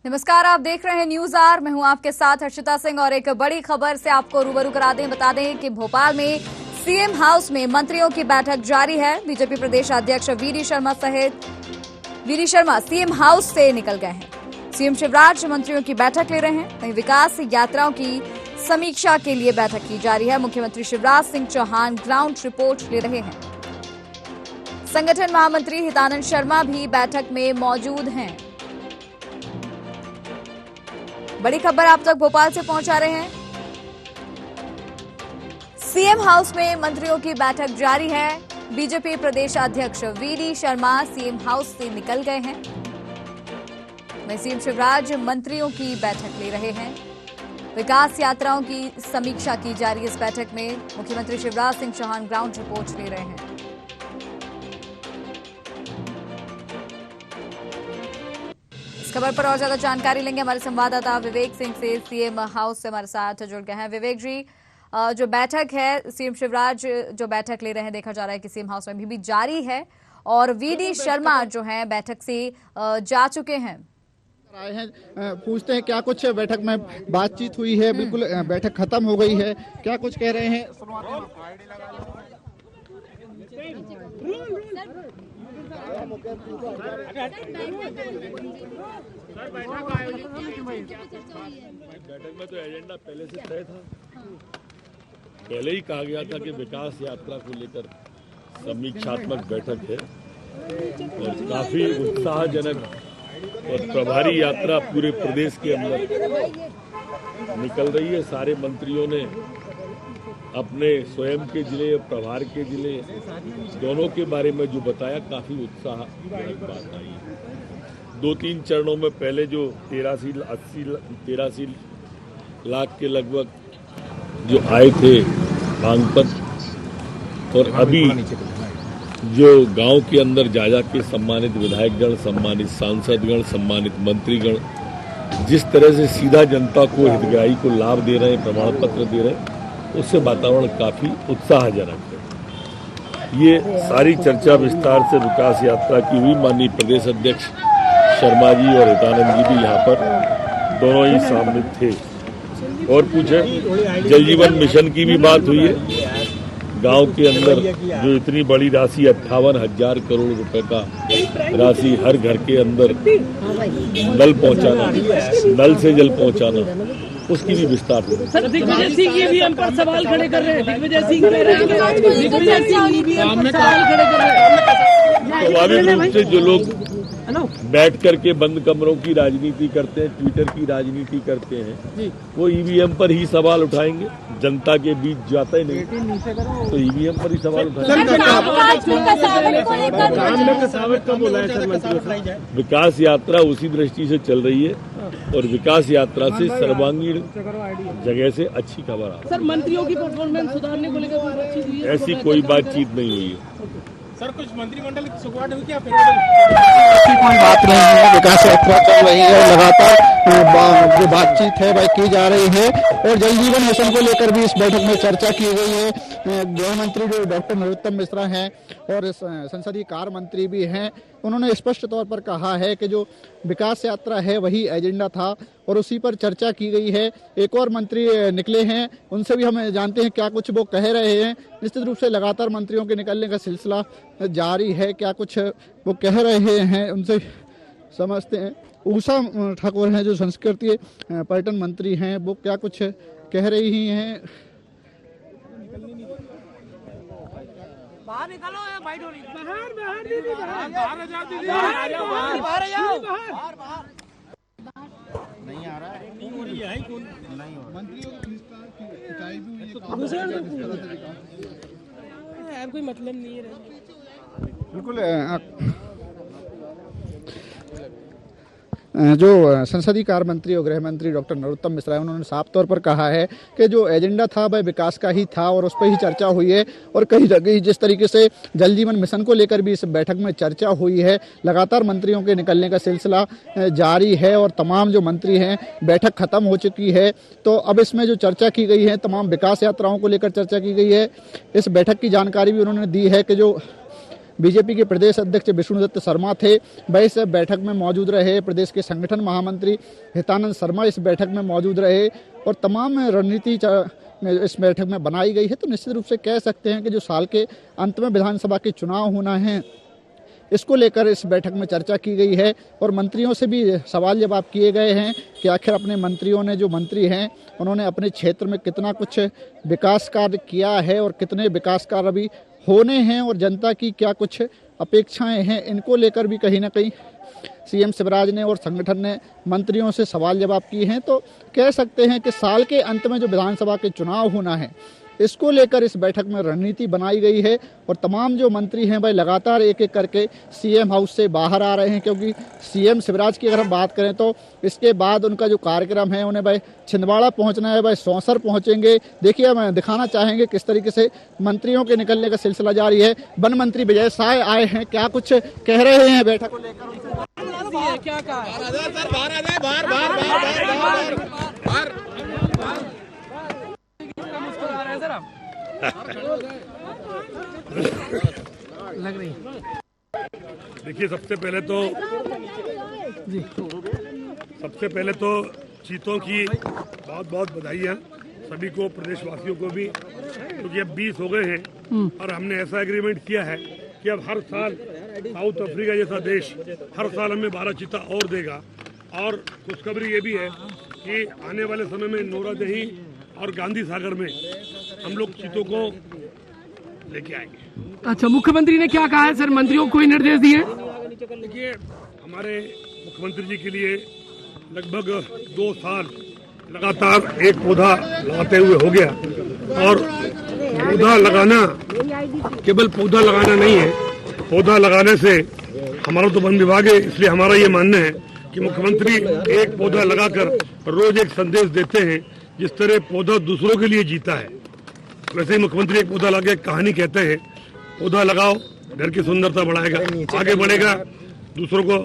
नमस्कार, आप देख रहे हैं न्यूज आर। मैं हूं आपके साथ हर्षिता सिंह और एक बड़ी खबर से आपको रूबरू करा दें। बता दें कि भोपाल में सीएम हाउस में मंत्रियों की बैठक जारी है। बीजेपी प्रदेश अध्यक्ष वीडी शर्मा सीएम हाउस से निकल गए हैं। सीएम शिवराज मंत्रियों की बैठक ले रहे हैं। वहीं विकास यात्राओं की समीक्षा के लिए बैठक की जा रही है। मुख्यमंत्री शिवराज सिंह चौहान ग्राउंड रिपोर्ट ले रहे हैं। संगठन महामंत्री हितानंद शर्मा भी बैठक में मौजूद हैं। बड़ी खबर आप तक भोपाल से पहुंचा रहे हैं। सीएम हाउस में मंत्रियों की बैठक जारी है। बीजेपी प्रदेश अध्यक्ष वीडी शर्मा सीएम हाउस से निकल गए हैं। वहीं सीएम शिवराज मंत्रियों की बैठक ले रहे हैं। विकास यात्राओं की समीक्षा की जा रही है। इस बैठक में मुख्यमंत्री शिवराज सिंह चौहान ग्राउंड रिपोर्ट ले रहे हैं। खबर पर और ज्यादा जानकारी लेंगे हमारे संवाददाता विवेक सिंह से। सीएम हाउस से हमारे साथ जुड़ गए हैं। विवेक जी, जो बैठक है सीएम शिवराज जो बैठक ले रहे हैं, देखा जा रहा है कि सीएम हाउस में भी जारी है और वीडी शर्मा जो है बैठक से जा चुके हैं। आए हैं, पूछते हैं क्या कुछ बैठक में बातचीत हुई है। बिल्कुल बैठक खत्म हो गई है, क्या कुछ कह रहे हैं। बैठक में तो एजेंडा पहले से तय था। पहले ही कहा गया था कि विकास यात्रा को लेकर समीक्षात्मक बैठक है और काफी उत्साहजनक और प्रभारी यात्रा पूरे प्रदेश के अंदर निकल रही है। सारे मंत्रियों ने अपने स्वयं के जिले और प्रभार के जिले दोनों के बारे में जो बताया, काफी उत्साहजनक बात आई है। 2-3 चरणों में पहले जो 83 लाख के लगभग जो आए थे मांग पत्र, और अभी जो गांव के अंदर जा के सम्मानित विधायकगण, सम्मानित सांसदगण, सम्मानित मंत्रीगण जिस तरह से सीधा जनता को, हितग्राही को लाभ दे रहे हैं, प्रमाण पत्र दे रहे हैं, उससे वातावरण काफी उत्साहजनक है। ये सारी चर्चा विस्तार से विकास यात्रा की हुई। माननीय प्रदेश अध्यक्ष शर्मा जी और हितानंद जी भी यहाँ पर दोनों ही शामिल थे। और पूछे, जल जीवन मिशन की भी बात हुई है। गांव के अंदर जो इतनी बड़ी राशि 58,000 करोड़ रुपए का राशि हर घर के अंदर नल पहुंचाना, नल से जल पहुंचाना, उसकी भी विस्तार है। सर, दिग्विजय सिंह ईवीएम पर सवाल खड़े कर रहे हैं। दिग्विजय सिंह कह रहे हैं कि दिग्विजय सिंह ईवीएम पर सवाल खड़े कर रहे हैं। स्वाभाविक रूप से जो लोग बैठ करके बंद कमरों की राजनीति करते हैं, ट्विटर की राजनीति करते हैं, वो ईवीएम पर ही सवाल उठाएंगे। जनता के बीच जाता ही नहीं तो ईवीएम पर ही सवाल उठाएंगे। विकास यात्रा उसी दृष्टि से चल रही है और विकास यात्रा से सर्वांगीण जगह से अच्छी खबर आ रही है। सर, मंत्रियों की परफॉर्मेंस सुधारने को लेकर बातचीत हुई है? ऐसी कोई बातचीत नहीं हुई है। सर, कुछ मंत्रिमंडल की शुरुआत हुई क्या? कोई बात नहीं है, विकास यात्रा चल रही है, लगातार जो बातचीत है वह की जा रही है और जल जीवन मिशन को लेकर भी इस बैठक में चर्चा की गई है। गृह मंत्री जो डॉक्टर नरोत्तम मिश्रा हैं और संसदीय कार्य मंत्री भी हैं, उन्होंने स्पष्ट तौर पर कहा है कि जो विकास यात्रा है वही एजेंडा था और उसी पर चर्चा की गई है। एक और मंत्री निकले हैं, उनसे भी हम जानते हैं क्या कुछ वो कह रहे हैं। निश्चित रूप से लगातार मंत्रियों के निकलने का सिलसिला जारी है। क्या कुछ वो कह रहे हैं उनसे समझते हैं। उषा ठाकुर हैं जो संस्कृति पर्यटन मंत्री हैं, वो क्या कुछ कह रही हैं। बाहर निकालो या बाहर नहीं आ रहा है, मंत्रियों यार कोई मतलब नहीं है। बिल्कुल जो संसदीय कार्य मंत्री और गृह मंत्री डॉक्टर नरोत्तम मिश्रा, उन्होंने साफ तौर पर कहा है कि जो एजेंडा था वह विकास का ही था और उस पर ही चर्चा हुई है। और कहीं जगह जिस तरीके से जल जीवन मिशन को लेकर भी इस बैठक में चर्चा हुई है, लगातार मंत्रियों के निकलने का सिलसिला जारी है और तमाम जो मंत्री हैं, बैठक खत्म हो चुकी है। तो अब इसमें जो चर्चा की गई है, तमाम विकास यात्राओं को लेकर चर्चा की गई है। इस बैठक की जानकारी भी उन्होंने दी है कि जो बीजेपी के प्रदेश अध्यक्ष विष्णुदत्त शर्मा थे, वह इस बैठक में मौजूद रहे। प्रदेश के संगठन महामंत्री हितानंद शर्मा इस बैठक में मौजूद रहे और तमाम रणनीति इस बैठक में बनाई गई है। तो निश्चित रूप से कह सकते हैं कि जो साल के अंत में विधानसभा के चुनाव होना है, इसको लेकर इस बैठक में चर्चा की गई है और मंत्रियों से भी सवाल जवाब किए गए हैं कि आखिर अपने मंत्रियों ने, जो मंत्री हैं, उन्होंने अपने क्षेत्र में कितना कुछ विकास कार्य किया है और कितने विकास कार्य अभी होने हैं और जनता की क्या कुछ अपेक्षाएं हैं। इनको लेकर भी कहीं ना कहीं सीएम शिवराज ने और संगठन ने मंत्रियों से सवाल जवाब किए हैं। तो कह सकते हैं कि साल के अंत में जो विधानसभा के चुनाव होना है, इसको लेकर इस बैठक में रणनीति बनाई गई है और तमाम जो मंत्री हैं भाई लगातार एक एक करके सीएम हाउस से बाहर आ रहे हैं, क्योंकि सीएम शिवराज की अगर हम बात करें तो इसके बाद उनका जो कार्यक्रम है, उन्हें भाई छिंदवाड़ा पहुंचना है, भाई सौंसर पहुंचेंगे। देखिए, हम दिखाना चाहेंगे किस तरीके से मंत्रियों के निकलने का सिलसिला जारी है। वन मंत्री विजय साय आए हैं, क्या कुछ कह रहे हैं बैठक को लेकर? क्या कहा लग रही? देखिए, सबसे पहले तो चीतों की बहुत बहुत बधाई है सभी को, प्रदेशवासियों को भी, क्योंकि अब 20 हो गए हैं और हमने ऐसा एग्रीमेंट किया है कि अब हर साल साउथ अफ्रीका जैसा देश हर साल हमें 12 चीता और देगा। और खुशखबरी ये भी है कि आने वाले समय में नोरादही और गांधी सागर में हम लोग चीतों को लेके आएंगे। अच्छा, मुख्यमंत्री ने क्या कहा है सर? मंत्रियों को कोई निर्देश दिए? देखिए, हमारे मुख्यमंत्री जी के लिए लगभग 2 साल लगातार एक पौधा लगाते हुए हो गया और पौधा लगाना केवल पौधा लगाना नहीं है, पौधा लगाने से हमारा तो वन विभाग है, इसलिए हमारा ये मानना है कि मुख्यमंत्री एक पौधा लगाकर रोज एक संदेश देते हैं। जिस तरह पौधा दूसरों के लिए जीता है, वैसे ही मुख्यमंत्री एक पौधा लगा के कहानी कहते हैं, पौधा लगाओ, घर की सुंदरता बढ़ाएगा, आगे बढ़ेगा, दूसरों को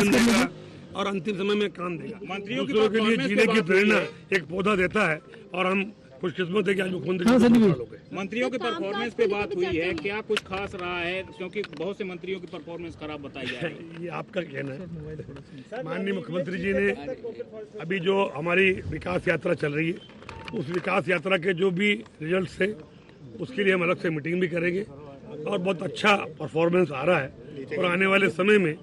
देगा और अंतिम समय में काम देगा। दूसरों के लिए जीने की प्रेरणा एक पौधा देता है और हम खुशकिस्मत है कि आज मुख्यमंत्री मंत्रियों के परफॉर्मेंस पे बात हुई है, क्या कुछ खास रहा है? क्योंकि बहुत से मंत्रियों की परफॉर्मेंस खराब बताई जा रही है। ये आपका कहना है। माननीय मुख्यमंत्री जी ने अभी जो हमारी विकास यात्रा चल रही है, उस विकास यात्रा के जो भी रिजल्ट है, उसके लिए हम अलग से मीटिंग भी करेंगे और बहुत अच्छा परफॉर्मेंस आ रहा है और आने वाले समय में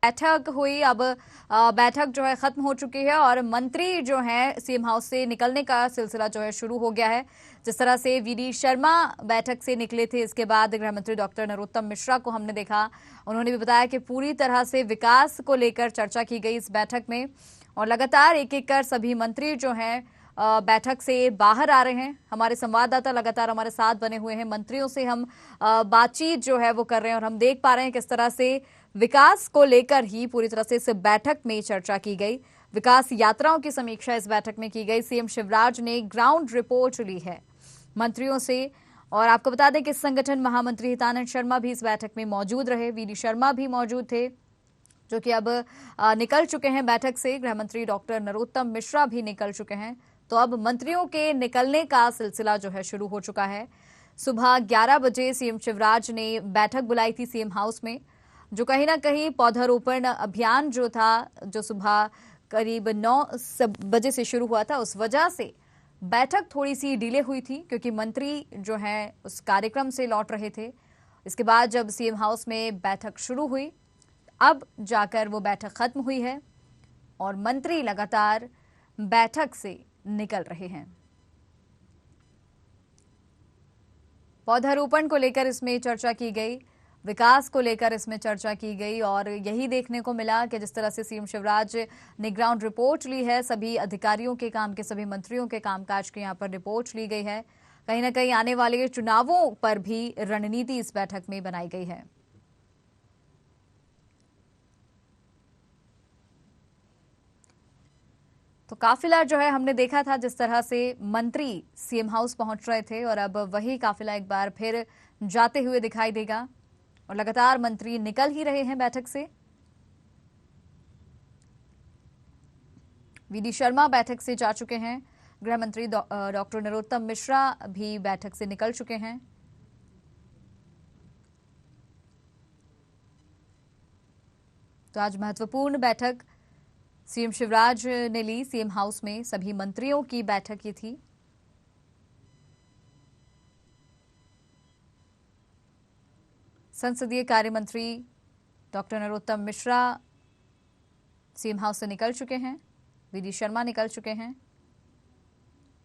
बैठक हुई। अब बैठक जो है खत्म हो चुकी है और मंत्री जो है सीएम हाउस से निकलने का सिलसिला जो है शुरू हो गया है। जिस तरह से वीडी शर्मा बैठक से निकले थे, इसके बाद गृह मंत्री डॉक्टर नरोत्तम मिश्रा को हमने देखा, उन्होंने भी बताया कि पूरी तरह से विकास को लेकर चर्चा की गई इस बैठक में और लगातार एक एक कर सभी मंत्री जो हैं बैठक से बाहर आ रहे हैं। हमारे संवाददाता लगातार हमारे साथ बने हुए हैं, मंत्रियों से हम बातचीत जो है वो कर रहे हैं और हम देख पा रहे हैं किस तरह से विकास को लेकर ही पूरी तरह से इस बैठक में चर्चा की गई। विकास यात्राओं की समीक्षा इस बैठक में की गई। सीएम शिवराज ने ग्राउंड रिपोर्ट ली है मंत्रियों से और आपको बता दें कि संगठन महामंत्री हितानंद शर्मा भी इस बैठक में मौजूद रहे। वीडी शर्मा भी मौजूद थे, जो कि अब निकल चुके हैं बैठक से। गृह मंत्री डॉक्टर नरोत्तम मिश्रा भी निकल चुके हैं। तो अब मंत्रियों के निकलने का सिलसिला जो है शुरू हो चुका है। सुबह 11 बजे सीएम शिवराज ने बैठक बुलाई थी सीएम हाउस में, जो कहीं ना कहीं पौधारोपण अभियान जो था, जो सुबह करीब 9 बजे से शुरू हुआ था, उस वजह से बैठक थोड़ी सी डिले हुई थी, क्योंकि मंत्री जो हैं उस कार्यक्रम से लौट रहे थे। इसके बाद जब सीएम हाउस में बैठक शुरू हुई, अब जाकर वो बैठक खत्म हुई है और मंत्री लगातार बैठक से निकल रहे हैं। पौधारोपण को लेकर इसमें चर्चा की गई, विकास को लेकर इसमें चर्चा की गई और यही देखने को मिला कि जिस तरह से सीएम शिवराज ने ग्राउंड रिपोर्ट ली है, सभी अधिकारियों के काम के, सभी मंत्रियों के कामकाज की यहाँ पर रिपोर्ट ली गई है। कहीं ना कहीं आने वाले चुनावों पर भी रणनीति इस बैठक में बनाई गई है। तो काफिला जो है हमने देखा था जिस तरह से मंत्री सीएम हाउस पहुंच रहे थे और अब वही काफिला एक बार फिर जाते हुए दिखाई देगा और लगातार मंत्री निकल ही रहे हैं बैठक से। वीडी शर्मा बैठक से जा चुके हैं। गृह मंत्री डॉक्टर नरोत्तम मिश्रा भी बैठक से निकल चुके हैं। तो आज महत्वपूर्ण बैठक सीएम शिवराज ने ली। सीएम हाउस में सभी मंत्रियों की बैठक ये थी। संसदीय कार्य मंत्री doctor Narottam Mishra CM house से निकल चुके हैं। वीडी शर्मा निकल चुके हैं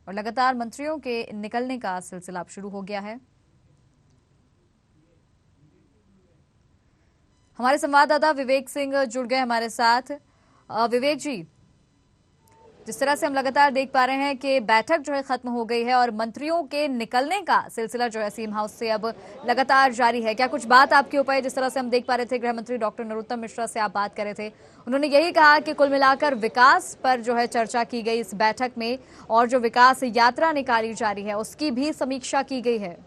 और लगातार मंत्रियों के निकलने का सिलसिला अब शुरू हो गया है। हमारे संवाददाता विवेक सिंह जुड़ गए हमारे साथ। विवेक जी, जिस तरह से हम लगातार देख पा रहे हैं कि बैठक जो है खत्म हो गई है और मंत्रियों के निकलने का सिलसिला जो है सीएम हाउस से अब लगातार जारी है, क्या कुछ बात आपके ऊपर है? जिस तरह से हम देख पा रहे थे, गृह मंत्री डॉक्टर नरोत्तम मिश्रा से आप बात कर रहे थे, उन्होंने यही कहा कि कुल मिलाकर विकास पर जो है चर्चा की गई इस बैठक में और जो विकास यात्रा निकाली जा रही है उसकी भी समीक्षा की गई है।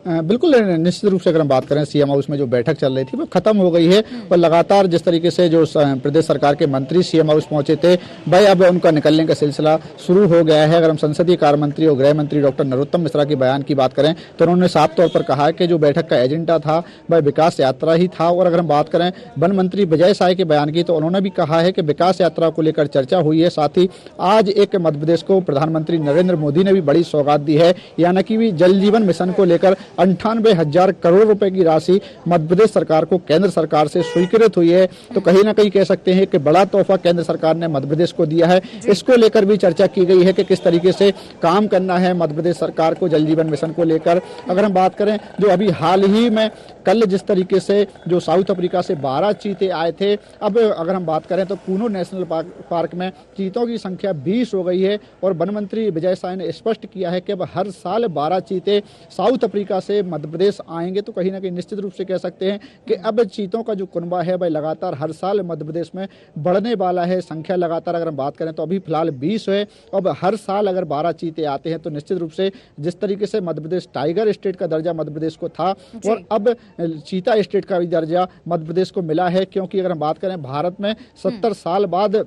बिल्कुल निश्चित रूप से अगर हम बात करें सीएम हाउस में जो बैठक चल रही थी वो खत्म हो गई है और लगातार जिस तरीके से जो प्रदेश सरकार के मंत्री सीएम हाउस पहुंचे थे भाई अब उनका निकलने का सिलसिला शुरू हो गया है। अगर हम संसदीय कार्य मंत्री और गृह मंत्री डॉक्टर नरोत्तम मिश्रा के बयान की बात करें तो उन्होंने साफ तौर पर कहा कि जो बैठक का एजेंडा था वह विकास यात्रा ही था। और अगर हम बात करें वन मंत्री विजय साय के बयान की तो उन्होंने भी कहा है कि विकास यात्रा को लेकर चर्चा हुई है। साथ ही आज एक मध्य प्रदेश को प्रधानमंत्री नरेंद्र मोदी ने भी बड़ी सौगात दी है, यानी कि जल जीवन मिशन को लेकर 98,000 करोड़ रुपए की राशि मध्य प्रदेश सरकार को केंद्र सरकार से स्वीकृत हुई है। तो कहीं ना कहीं कह सकते हैं कि बड़ा तोहफा केंद्र सरकार ने मध्य प्रदेश को दिया है। इसको लेकर भी चर्चा की गई है कि किस तरीके से काम करना है मध्य प्रदेश सरकार को जल जीवन मिशन को लेकर। अगर हम बात करें जो अभी हाल ही में कल जिस तरीके से जो साउथ अफ्रीका से 12 चीते आए थे, अब अगर हम बात करें तो कूनो नेशनल पार्क में चीतों की संख्या 20 हो गई है। और वन मंत्री विजय साय ने स्पष्ट किया है कि अब हर साल 12 चीते साउथ अफ्रीका से मध्य प्रदेश आएंगे। तो कहीं ना कहीं निश्चित रूप से कह सकते हैं कि अब चीतों का जो कुनबा है वह लगातार हर साल मध्य प्रदेश में बढ़ने वाला है। संख्या लगातार अगर हम बात करें तो अभी फिलहाल 20 है, अब हर साल अगर 12 चीते आते हैं तो निश्चित रूप से जिस तरीके से मध्य प्रदेश टाइगर स्टेट का दर्जा मध्य प्रदेश को था और अब चीता स्टेट का भी दर्जा मध्य प्रदेश को मिला है। क्योंकि अगर हम बात करें भारत में 70 साल बाद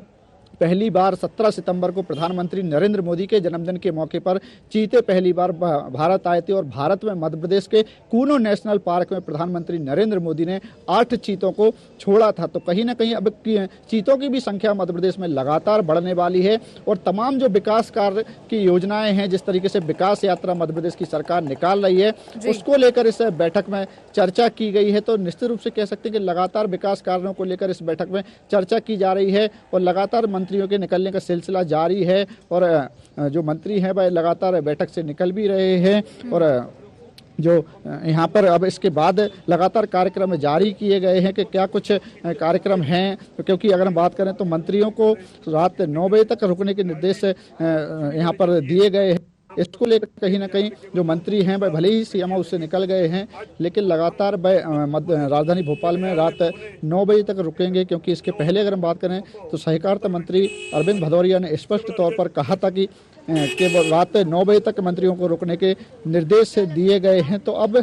पहली बार 17 सितंबर को प्रधानमंत्री नरेंद्र मोदी के जन्मदिन के मौके पर चीते पहली बार भारत आए थे और भारत में मध्य प्रदेश के कूनो नेशनल पार्क में प्रधानमंत्री नरेंद्र मोदी ने 8 चीतों को छोड़ा था। तो कहीं ना कहीं अब चीतों की भी संख्या मध्य प्रदेश में लगातार बढ़ने वाली है और तमाम जो विकास कार्य की योजनाएं हैं, जिस तरीके से विकास यात्रा मध्य प्रदेश की सरकार निकाल रही है, उसको लेकर इस बैठक में चर्चा की गई है। तो निश्चित रूप से कह सकते हैं कि लगातार विकास कार्यों को लेकर इस बैठक में चर्चा की जा रही है और लगातार मंत्रियों के निकलने का सिलसिला जारी है और जो मंत्री हैं वह लगातार बैठक से निकल भी रहे हैं। और जो यहाँ पर अब इसके बाद लगातार कार्यक्रम जारी किए गए हैं कि क्या कुछ कार्यक्रम हैं, क्योंकि अगर हम बात करें तो मंत्रियों को रात 9 बजे तक रुकने के निर्देश यहाँ पर दिए गए हैं। इसको लेकर कहीं ना कहीं जो मंत्री हैं वह भले ही सीएम हाउस से निकल गए हैं लेकिन लगातार राजधानी भोपाल में रात 9 बजे तक रुकेंगे। क्योंकि इसके पहले अगर हम बात करें तो सहकारिता मंत्री अरविंद भदौरिया ने स्पष्ट तौर पर कहा था कि रात 9 बजे तक मंत्रियों को रुकने के निर्देश दिए गए हैं। तो अब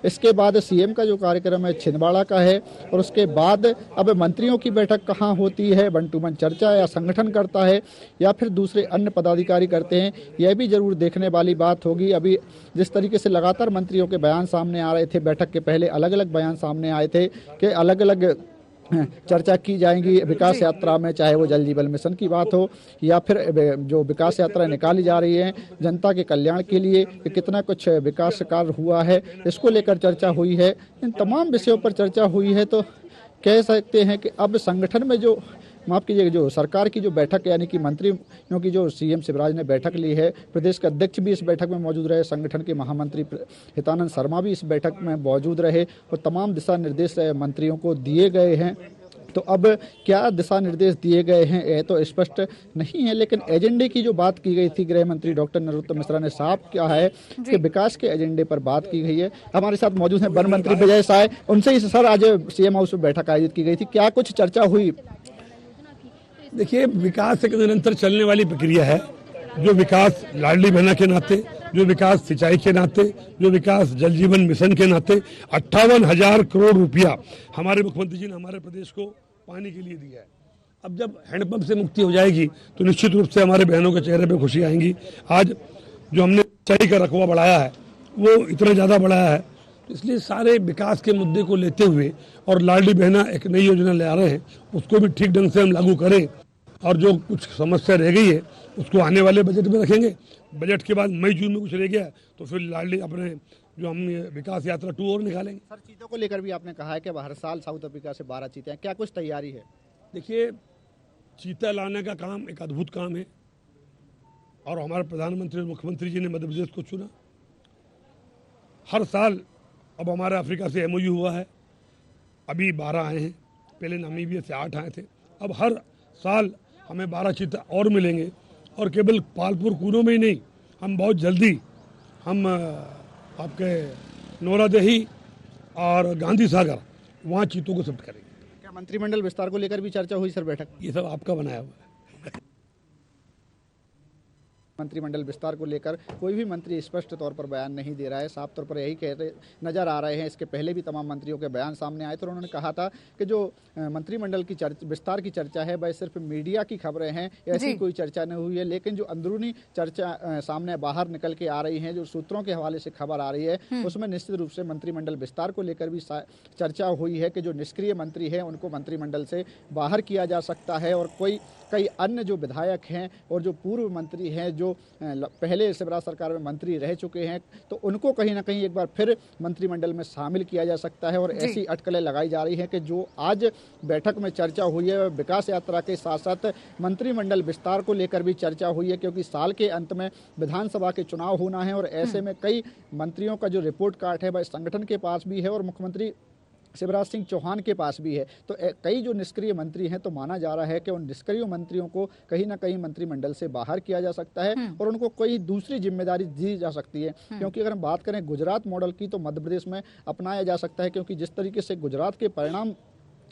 इसके बाद सीएम का जो कार्यक्रम है छिंदवाड़ा का है और उसके बाद अब मंत्रियों की बैठक कहाँ होती है, 1 to 1 चर्चा या संगठन करता है या फिर दूसरे अन्य पदाधिकारी करते हैं, यह भी जरूर देखने वाली बात होगी। अभी जिस तरीके से लगातार मंत्रियों के बयान सामने आ रहे थे, बैठक के पहले अलग अलग बयान सामने आए थे कि अलग अलग चर्चा की जाएंगी विकास यात्रा में, चाहे वो जल जीवन मिशन की बात हो या फिर जो विकास यात्रा निकाली जा रही है जनता के कल्याण के लिए कि कितना कुछ विकास कार्य हुआ है, इसको लेकर चर्चा हुई है। इन तमाम विषयों पर चर्चा हुई है। तो कह सकते हैं कि अब संगठन में जो माफ कीजिएगा जो सरकार की जो बैठक यानी कि मंत्रियों की जो सीएम शिवराज ने बैठक ली है, प्रदेश के अध्यक्ष भी इस बैठक में मौजूद रहे, संगठन के महामंत्री हितानंद शर्मा भी इस बैठक में मौजूद रहे और तमाम दिशा निर्देश मंत्रियों को दिए गए हैं। तो अब क्या दिशा निर्देश दिए गए हैं यह तो स्पष्ट नहीं है, लेकिन एजेंडे की जो बात की गई थी गृह मंत्री डॉक्टर नरोत्तम मिश्रा ने साफ किया है कि विकास के एजेंडे पर बात की गई है। हमारे साथ मौजूद हैं वन मंत्री विजय साय, उनसे इस सर आज सीएम हाउस में बैठक आयोजित की गई थी, क्या कुछ चर्चा हुई? देखिए, विकास एक निरंतर चलने वाली प्रक्रिया है। जो विकास लाडली बहना के नाते, जो विकास सिंचाई के नाते, जो विकास जल जीवन मिशन के नाते 58,000 करोड़ रुपया हमारे मुख्यमंत्री जी ने हमारे प्रदेश को पानी के लिए दिया है। अब जब हैंडपंप से मुक्ति हो जाएगी तो निश्चित रूप से हमारे बहनों के चेहरे पे खुशी आएंगी। आज जो हमने सिंचाई का रकबा बढ़ाया है वो इतना ज़्यादा बढ़ाया है, तो इसलिए सारे विकास के मुद्दे को लेते हुए और लाडली बहना एक नई योजना ले आ रहे हैं, उसको भी ठीक ढंग से हम लागू करें और जो कुछ समस्या रह गई है उसको आने वाले बजट में रखेंगे। बजट के बाद मई जून में कुछ रह गया तो फिर लाडली अपने जो हम विकास यात्रा 2 और निकालेंगे। सर, चीतों को लेकर भी आपने कहा है कि हर साल साउथ अफ्रीका से 12 चीते हैं, क्या कुछ तैयारी है? देखिए, चीता लाने का काम एक अद्भुत काम है और हमारे प्रधानमंत्री और मुख्यमंत्री जी ने मध्य प्रदेश को चुना। हर साल अब हमारे अफ्रीका से MOU हुआ है, अभी 12 आए हैं, पहले नामीबिया से 8 आए थे। अब हर साल हमें 12 चीता और मिलेंगे और केवल पालपुर कूनो में ही नहीं, हम बहुत जल्दी हम आपके नोरादेही और गांधी सागर वहाँ चीतों को शिफ्ट करेंगे। क्या मंत्रिमंडल विस्तार को लेकर भी चर्चा हुई सर बैठक? ये सब आपका बनाया हुआ है। मंत्रिमंडल विस्तार को लेकर कोई भी मंत्री स्पष्ट तौर पर बयान नहीं दे रहा है, साफ तौर पर यही कहते नजर आ रहे हैं। इसके पहले भी तमाम मंत्रियों के बयान सामने आए थे और उन्होंने कहा था कि जो मंत्रिमंडल की विस्तार की चर्चा है वह सिर्फ मीडिया की खबरें हैं, ऐसी कोई चर्चा नहीं हुई है। लेकिन जो अंदरूनी चर्चा सामने बाहर निकल के आ रही है, जो सूत्रों के हवाले से खबर आ रही है, उसमें निश्चित रूप से मंत्रिमंडल विस्तार को लेकर भी चर्चा हुई है कि जो निष्क्रिय मंत्री हैं उनको मंत्रिमंडल से बाहर किया जा सकता है और कई अन्य जो विधायक हैं और जो पूर्व मंत्री हैं जो पहले शिवराज सरकार में मंत्री रह चुके हैं, तो उनको कहीं ना कहीं एक बार फिर मंत्रिमंडल में शामिल किया जा सकता है। और ऐसी अटकलें लगाई जा रही हैं कि जो आज बैठक में चर्चा हुई है विकास यात्रा के साथ साथ मंत्रिमंडल विस्तार को लेकर भी चर्चा हुई है, क्योंकि साल के अंत में विधानसभा के चुनाव होना है और ऐसे में कई मंत्रियों का जो रिपोर्ट कार्ड है वह संगठन के पास भी है और मुख्यमंत्री शिवराज सिंह चौहान के पास भी है। तो कई जो निष्क्रिय मंत्री हैं, तो माना जा रहा है कि उन निष्क्रिय मंत्रियों को कहीं ना कहीं मंत्रिमंडल से बाहर किया जा सकता है और उनको कोई दूसरी जिम्मेदारी दी जा सकती है। क्योंकि अगर हम बात करें गुजरात मॉडल की, तो मध्य प्रदेश में अपनाया जा सकता है, क्योंकि जिस तरीके से गुजरात के परिणाम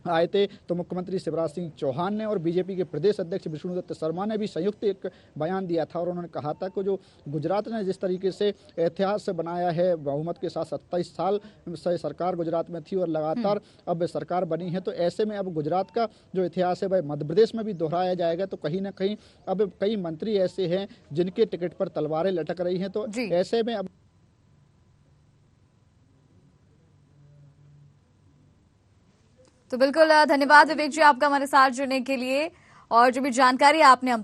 आए थे तो मुख्यमंत्री शिवराज सिंह चौहान ने और बीजेपी के प्रदेश अध्यक्ष विष्णुदत्त शर्मा ने भी संयुक्त एक बयान दिया था और उन्होंने कहा था कि जो गुजरात ने जिस तरीके से इतिहास बनाया है, बहुमत के साथ 27 साल से सरकार गुजरात में थी और लगातार अब सरकार बनी है, तो ऐसे में अब गुजरात का जो इतिहास है वह मध्य प्रदेश में भी दोहराया जाएगा। तो कहीं ना कहीं अब कई मंत्री ऐसे हैं जिनके टिकट पर तलवारें लटक रही हैं, तो ऐसे में अब तो बिल्कुल धन्यवाद विवेक जी आपका हमारे साथ जुड़ने के लिए और जो भी जानकारी आपने